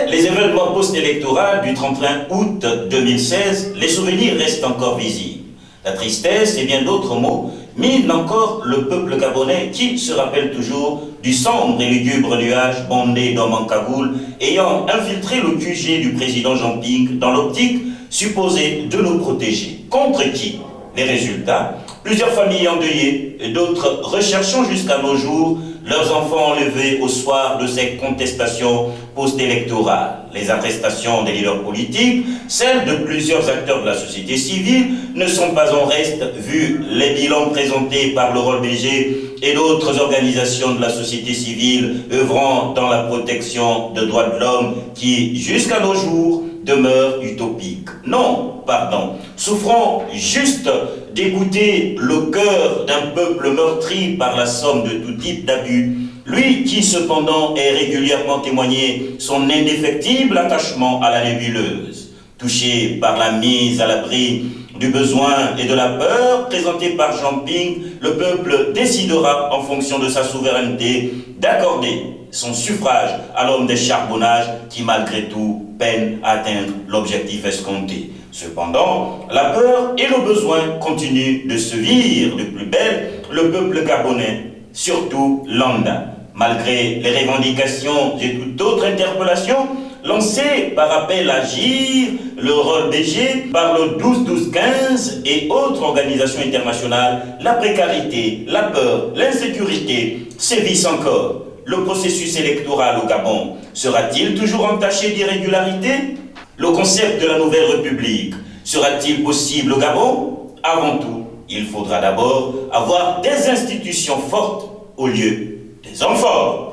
Après les événements post-électoraux du 31 août 2016, les souvenirs restent encore visibles. La tristesse et bien d'autres mots minent encore le peuple gabonais qui se rappelle toujours du sombre et lugubre nuage bondé d'hommes en cagoule ayant infiltré le QG du président Jean Ping dans l'optique supposée de nous protéger. Contre qui? Les résultats, plusieurs familles endeuillées et d'autres recherchant jusqu'à nos jours leurs enfants enlevés au soir de ces contestations post-électorales. Les arrestations des leaders politiques, celles de plusieurs acteurs de la société civile, ne sont pas en reste vu les bilans présentés par le Rôle BG et d'autres organisations de la société civile œuvrant dans la protection des droits de l'homme qui, jusqu'à nos jours, demeure utopique. Non, pardon, souffrons juste d'écouter le cœur d'un peuple meurtri par la somme de tout type d'abus, lui qui cependant est régulièrement témoigné son indéfectible attachement à la nébuleuse. Touché par la mise à l'abri du besoin et de la peur présentée par Jean Ping, le peuple décidera en fonction de sa souveraineté d'accorder son suffrage à l'homme des charbonnages qui malgré tout peine à atteindre l'objectif escompté. Cependant, la peur et le besoin continuent de sévir de plus belle le peuple gabonais, surtout Landa. Malgré les revendications et toute autre interpellation lancée par appel à agir, le Rôle BG par le 12-12-15 et autres organisations internationales, la précarité, la peur, l'insécurité sévissent encore. Le processus électoral au Gabon sera-t-il toujours entaché d'irrégularité? Le concept de la nouvelle République sera-t-il possible au Gabon? Avant tout, il faudra d'abord avoir des institutions fortes au lieu des hommes forts.